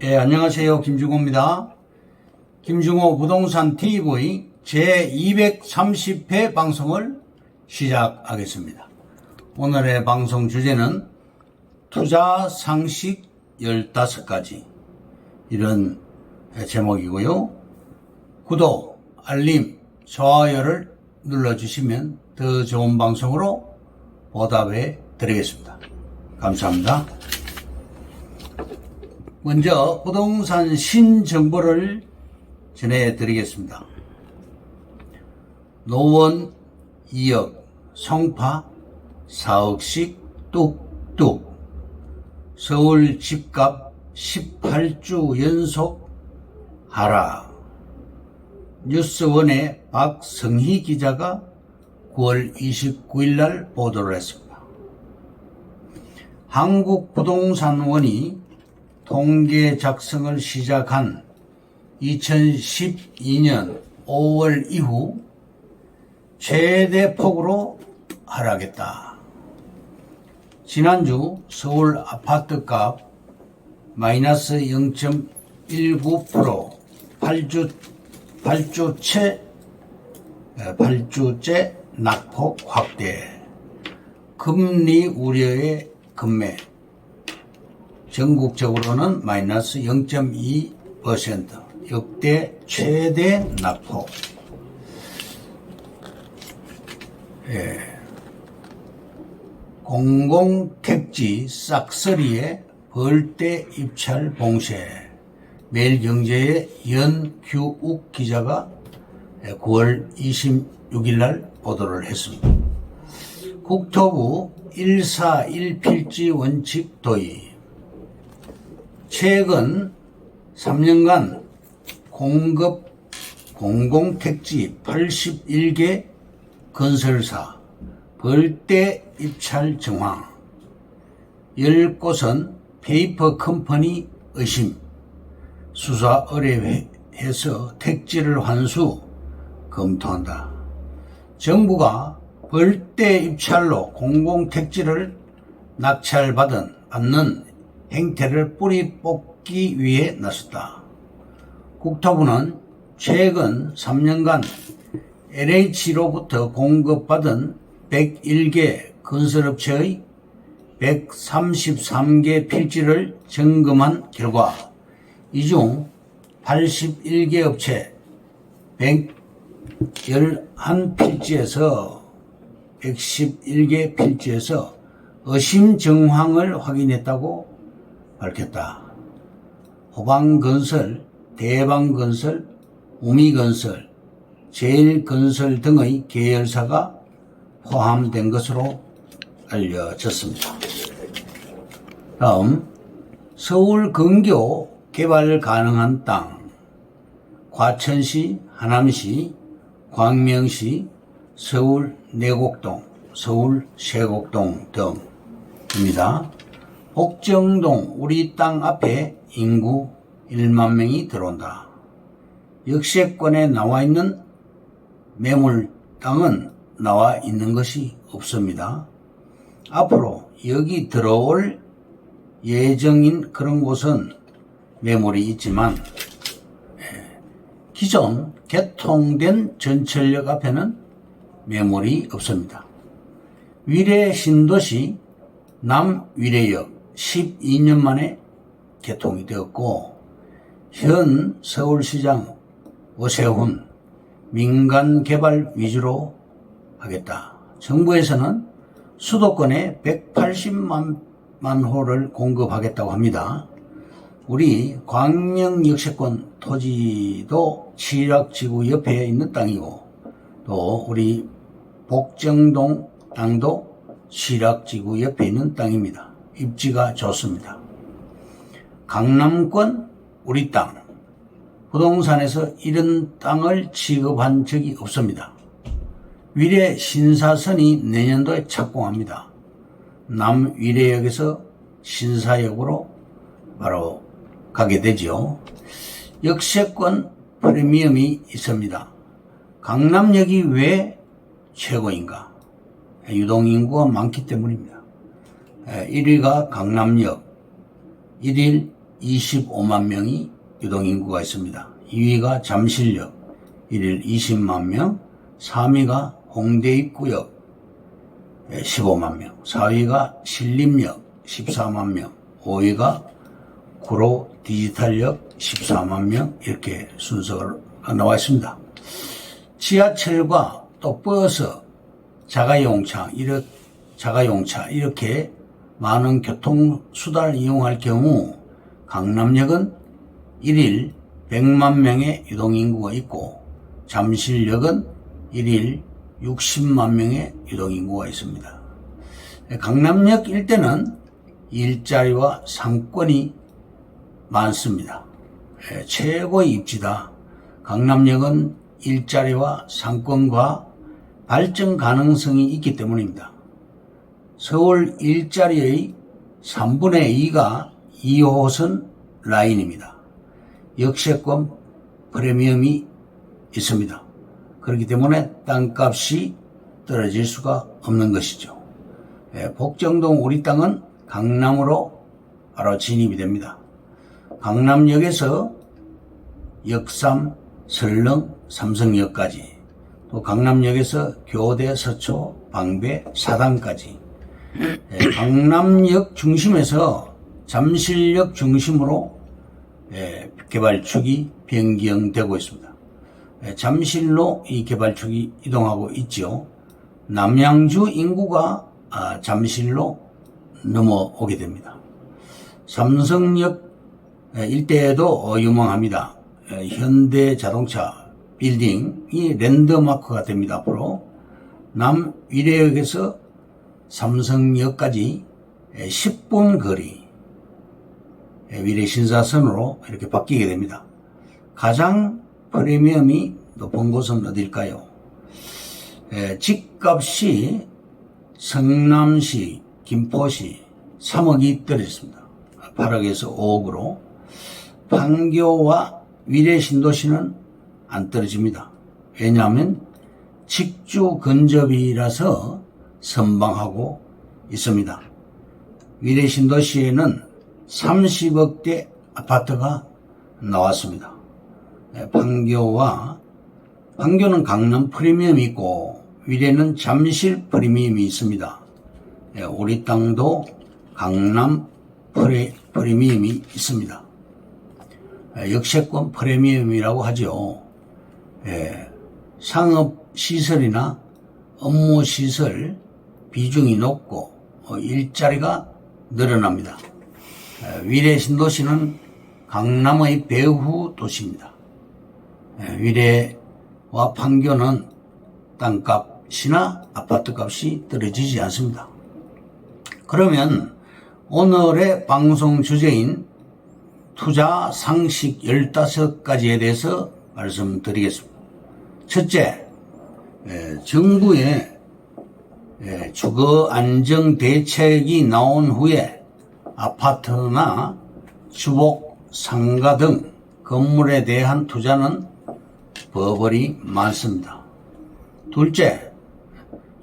안녕하세요. 김중호입니다. 김중호 부동산 TV 제230회 방송을 시작하겠습니다. 오늘의 방송 주제는 투자 상식 15가지 이런 제목이고요. 구독, 알림, 좋아요를 눌러주시면 더 좋은 방송으로 보답해 드리겠습니다. 감사합니다. 먼저 부동산 신정보를 전해드리겠습니다. 노원 2억, 송파 4억씩 뚝뚝. 서울 집값 18주 연속 하락. 뉴스원의 박성희 기자가 9월 29일 날 보도를 했습니다. 한국부동산원이 통계 작성을 시작한 2012년 5월 이후 최대 폭으로 하락했다. 지난주 서울 아파트값 마이너스 0.19%, 8주째 낙폭 확대, 금리 우려의 급매, 전국적으로는 마이너스 0.2%, 역대 최대 낙폭. 공공택지 싹쓸이에 벌떼 입찰 봉쇄. 매일경제의 연규욱 기자가 9월 26일 날 보도를 했습니다. 국토부 141필지 원칙 도입. 최근 3년간 공급 공공택지 81개 건설사 벌떼 입찰 정황, 10곳은 페이퍼 컴퍼니 의심, 수사 의뢰해서 택지를 환수 검토한다. 정부가 벌떼 입찰로 공공택지를 낙찰받는 행태를 뿌리 뽑기 위해 나섰다. 국토부는 최근 3년간 LH로부터 공급받은 101개 건설업체의 133개 필지를 점검한 결과 이 중 81개 업체 111필지에서 의심 정황을 확인했다고 밝혔다. 호방건설, 대방건설, 우미건설, 제일건설 등의 계열사가 포함된 것으로 알려졌습니다. 다음, 서울 근교 개발 가능한 땅, 과천시, 하남시, 광명시, 서울 내곡동, 서울 세곡동 등입니다. 복정동 우리 땅 앞에 인구 1만 명이 들어온다. 역세권에 나와 있는 매물 땅은 나와 있는 것이 없습니다. 앞으로 여기 들어올 예정인 그런 곳은 매물이 있지만 기존 개통된 전철역 앞에는 매물이 없습니다. 위례 신도시 남위례역 12년 만에 개통이 되었고 현 서울시장 오세훈 민간 개발 위주로 하겠다. 정부에서는 수도권에 180만 호를 공급하겠다고 합니다. 우리 광명 역세권 토지도 칠학지구 옆에 있는 땅이고 또 우리 복정동 땅도 칠학지구 옆에 있는 땅입니다. 입지가 좋습니다. 강남권 우리 땅, 부동산에서 이런 땅을 취급한 적이 없습니다. 위례 신사선이 내년도에 착공합니다. 남위례역에서 신사역으로 바로 가게 되죠. 역세권 프리미엄이 있습니다. 강남역이 왜 최고인가? 유동인구가 많기 때문입니다. 1위가 강남역, 1일 25만 명이 유동인구가 있습니다. 2위가 잠실역 1일 20만 명, 3위가 홍대 입구역 15만 명, 4위가 신림역 14만 명, 5위가 구로 디지털역 14만 명, 이렇게 순서가 나와 있습니다. 지하철과 또 버스, 자가용차 이렇게 많은 교통수단을 이용할 경우 강남역은 1일 100만 명의 유동인구가 있고 잠실역은 1일 60만 명의 유동인구가 있습니다. 강남역 일대는 일자리와 상권이 많습니다. 최고의 입지다. 강남역은 일자리와 상권과 발전 가능성이 있기 때문입니다. 서울 일자리의 3분의 2가 2호선 라인입니다. 역세권 프리미엄이 있습니다. 그렇기 때문에 땅값이 떨어질 수가 없는 것이죠. 복정동 우리 땅은 강남으로 바로 진입이 됩니다. 강남역에서 역삼, 설릉, 삼성역까지, 또 강남역에서 교대, 서초, 방배, 사당까지, 강남역 중심에서 잠실역 중심으로 개발축이 변경되고 있습니다. 잠실로 이 개발축이 이동하고 있죠. 남양주 인구가 잠실로 넘어오게 됩니다. 삼성역 일대에도 유망합니다. 현대자동차 빌딩이 랜드마크가 됩니다. 앞으로 남위례역에서 삼성역까지 10분 거리 위례신사선으로 이렇게 바뀌게 됩니다. 가장 프리미엄이 높은 곳은 어딜까요? 집값이 성남시, 김포시 3억이 떨어졌습니다. 8억에서 5억으로. 판교와 위례신도시는 안 떨어집니다. 왜냐하면 직주 근접이라서 선방하고 있습니다. 위례신도시에는 30억대 아파트가 나왔습니다. 판교는 강남 프리미엄이 있고 위례는 잠실 프리미엄이 있습니다. 우리 땅도 강남 프리미엄이 있습니다. 역세권 프리미엄이라고 하죠. 상업시설이나 업무시설 비중이 높고 일자리가 늘어납니다. 위례신도시는 강남의 배후 도시입니다. 위례와 판교는 땅값이나 아파트값이 떨어지지 않습니다. 그러면 오늘의 방송 주제인 투자 상식 15가지에 대해서 말씀드리겠습니다. 첫째, 정부의 주거 안정 대책이 나온 후에 아파트나 주복, 상가 등 건물에 대한 투자는 버벌이 많습니다. 둘째,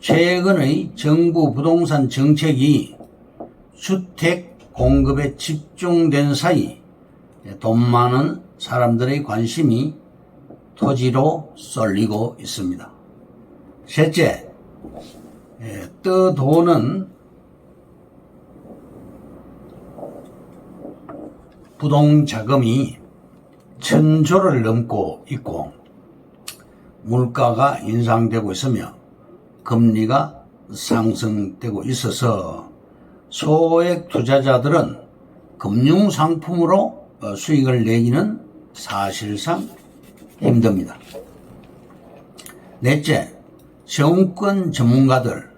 최근의 정부 부동산 정책이 주택 공급에 집중된 사이 돈 많은 사람들의 관심이 토지로 쏠리고 있습니다. 셋째, 떠도는 부동자금이 1,000조를 넘고 있고 물가가 인상되고 있으며 금리가 상승되고 있어서 소액 투자자들은 금융상품으로 수익을 내기는 사실상 힘듭니다. 넷째, 정권 전문가들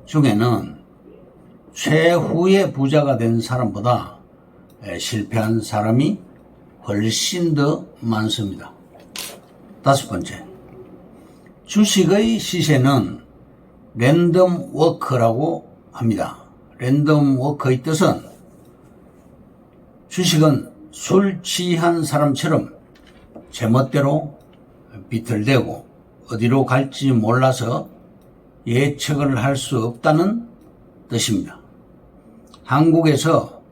중에는 최후의 부자가 된 사람보다 실패한 사람이 훨씬 더 많습니다. 다섯 번째, 주식의 시세는 랜덤 워크라고 합니다. 랜덤 워크의 뜻은 주식은 술 취한 사람처럼 제멋대로 비틀대고 어디로 갈지 몰라서 예측을 할 수 없다는 뜻입니다. 한국에서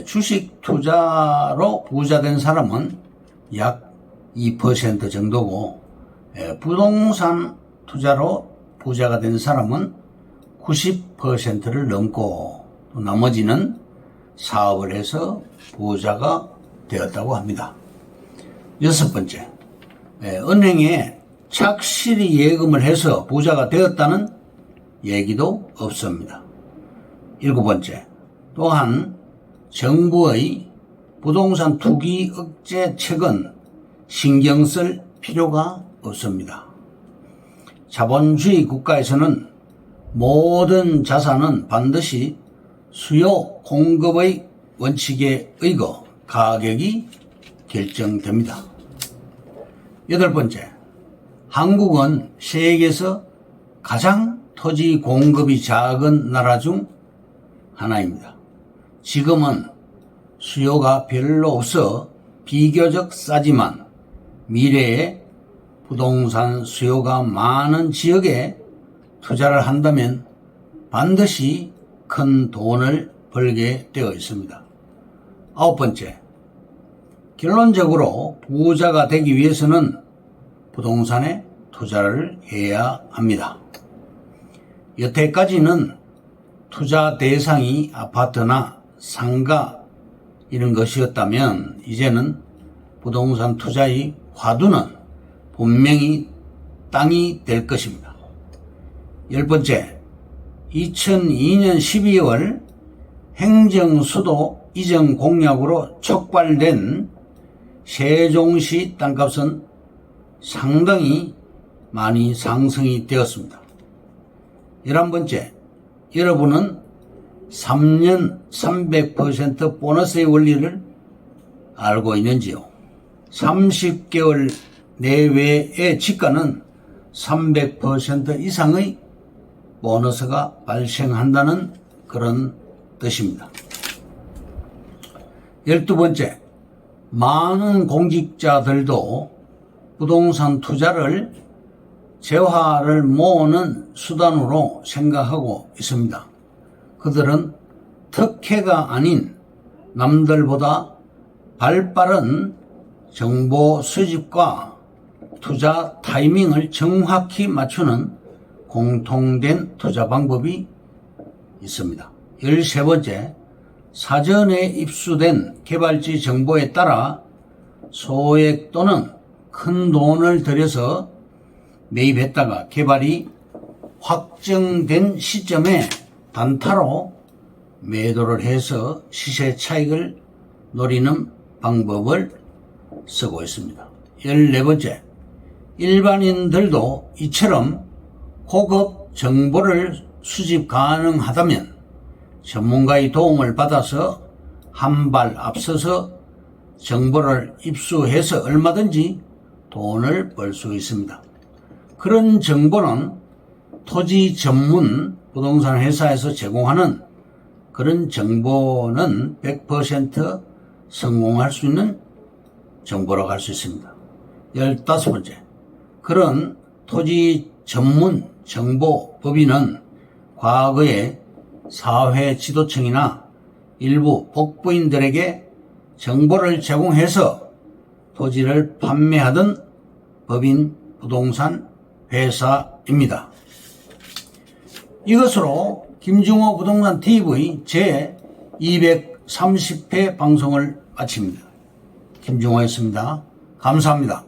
주식 투자로 부자된 사람은 약 2% 정도고 부동산 투자로 부자가 된 사람은 90%를 넘고 또 나머지는 사업을 해서 부자가 되었다고 합니다. 여섯 번째, 은행에 착실히 예금을 해서 부자가 되었다는 얘기도 없습니다. 일곱 번째, 또한 정부의 부동산 투기 억제책은 신경 쓸 필요가 없습니다. 자본주의 국가에서는 모든 자산은 반드시 수요 공급의 원칙에 의거 가격이 결정됩니다. 여덟 번째, 한국은 세계에서 가장 토지 공급이 작은 나라 중 하나입니다. 지금은 수요가 별로 없어 비교적 싸지만 미래에 부동산 수요가 많은 지역에 투자를 한다면 반드시 큰 돈을 벌게 되어 있습니다. 아홉 번째, 결론적으로 부자가 되기 위해서는 부동산에 투자를 해야 합니다. 여태까지는 투자 대상이 아파트나 상가 이런 것이었다면 이제는 부동산 투자의 화두는 분명히 땅이 될 것입니다. 열 번째, 2002년 12월 행정수도 이전 공약으로 촉발된 세종시 땅값은 상당히 많이 상승이 되었습니다. 11번째, 여러분은 3년 300% 보너스의 원리를 알고 있는지요? 30개월 내외의 지가는 300% 이상의 보너스가 발생한다는 그런 뜻입니다. 12번째, 많은 공직자들도 부동산 투자를 재화를 모으는 수단으로 생각하고 있습니다. 그들은 특혜가 아닌 남들보다 발빠른 정보 수집과 투자 타이밍을 정확히 맞추는 공통된 투자 방법이 있습니다. 13번째, 사전에 입수된 개발지 정보에 따라 소액 또는 큰 돈을 들여서 매입했다가 개발이 확정된 시점에 단타로 매도를 해서 시세 차익을 노리는 방법을 쓰고 있습니다. 14번째, 일반인들도 이처럼 고급 정보를 수집 가능하다면 전문가의 도움을 받아서 한 발 앞서서 정보를 입수해서 얼마든지 돈을 벌 수 있습니다. 그런 정보는 토지 전문 부동산 회사에서 제공하는 그런 정보는 100% 성공할 수 있는 정보라고 할 수 있습니다. 15번째, 그런 토지 전문 정보 법인은 과거에 사회지도청이나 일부 복부인들에게 정보를 제공해서 토지를 판매하던 법인 부동산 회사입니다. 이것으로 김중호 부동산 TV 제 230회 방송을 마칩니다. 김중호였습니다. 감사합니다.